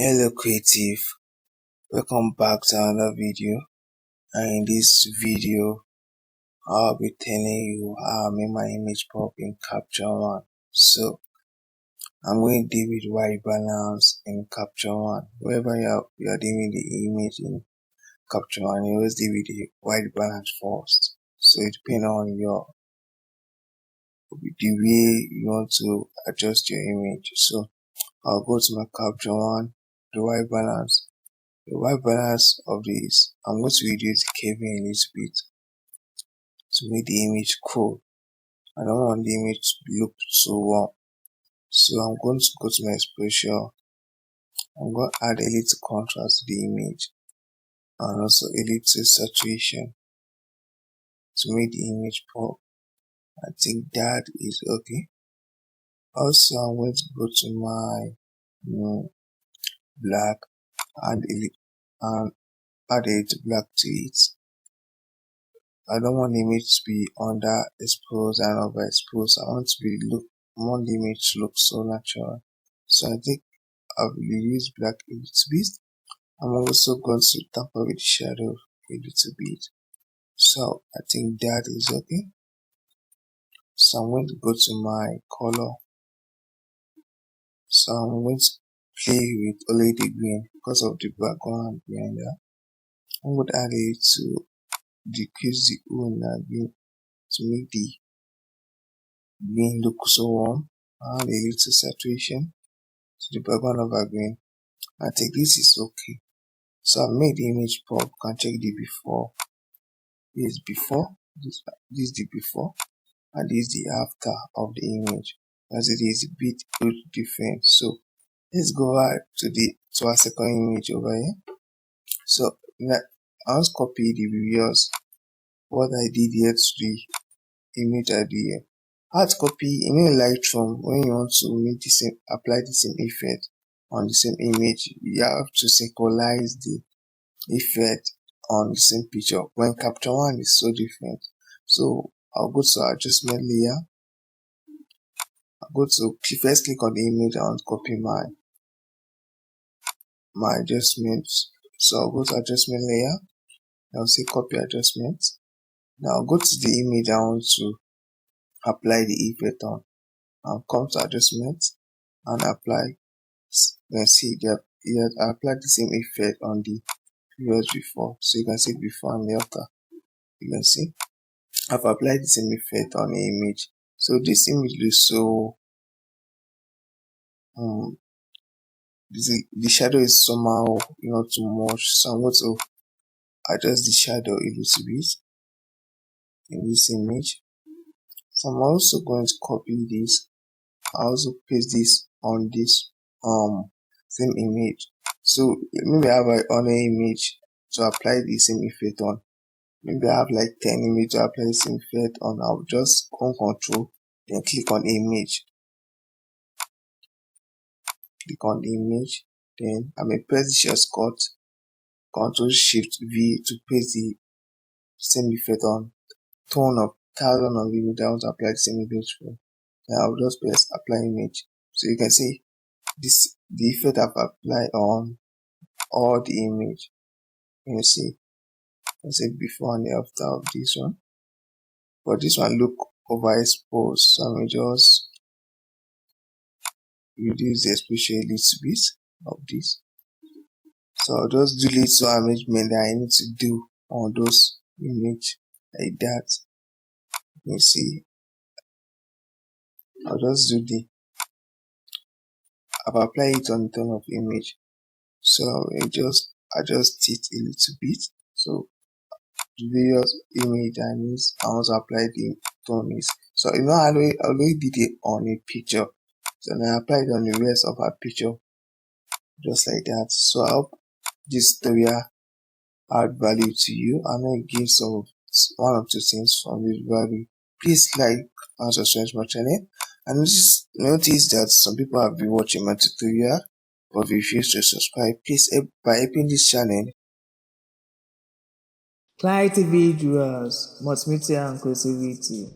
Hello creative, welcome back to another video, and in this video I'll be telling you how I made my image pop in Capture One. So I'm going to deal with white balance in Capture One. Wherever you are doing the image in Capture One, you always deal with the white balance first. So it depends on the way you want to adjust your image. So I'll go to my Capture One, the white balance. The white balance of this, I'm going to reduce the curving a little bit to make the image cool. I don't want the image to look so warm. So I'm going to go to my exposure. I'm going to add a little contrast to the image and also a little saturation to make the image pop. I think that is okay. Also, I'm going to go to my black and add a little black to it. I don't want the image to be underexposed and overexposed. I want the image to look so natural. So I think I will use black a little bit. I'm also going to tamper with the shadow a little bit. So I think that is okay. So I'm going to go to my color. So I'm going to play with only the green because of the background behind there. I'm going to add it to decrease the hue in that green to make the green look so warm. Add a little saturation to the background of our green. I think this is okay. So I made the image pop. You can check the before. This is before. This is the before, and this is the after of the image. As it is a bit different. So let's go back to our second image over here. So now I'll just copy the previous what I did here to the image I did here. Hard copy in Lightroom. When you want to make the same, apply the same effect on the same image, you have to synchronize the effect on the same picture. When Capture One is so different. So I'll go to adjustment layer. I'll go to first click on the image and copy my adjustments. So I'll go to adjustment layer. I'll say copy adjustment. Now I'll go to the image I want to apply the effect on. I'll come to adjustment and apply. You can see that I applied the same effect on the previous before. So you can see before and after. You can see I've applied the same effect on the image. So this image looks so the shadow is somehow not too much. So I'm going to adjust the shadow a little bit in this image. So I'm also going to copy this. I also paste this on this same image. So maybe I have another image to apply the same effect on. Maybe I have like 10 images to apply the same effect on. I'll just go control, then click on image. Click on image, then I may press the shortcut Ctrl Shift V to paste the same effect on. Turn up 1000 of images I want to apply the same image for. Then I'll just press apply image. So you can see this the effect I've applied on all the image. You can see before and after of this one. But this one look overexposed, so I will just reduce the exposure a little bit of this. So I'll just do little arrangement that I need to do on those image like that. You can see I'll just do I've applied it on the tone of image. So I'll just adjust it a little bit. So the various image I also apply the tone is. So I already did it on a picture. So now I applied it on the rest of our picture. Just like that. So I hope this tutorial add value to you. I'm going to give one or two things from this value. Please like and subscribe to my channel. And notice that some people have been watching my tutorial but refuse to subscribe. Please help by helping this channel. ClarityVisuals, multimedia and creativity.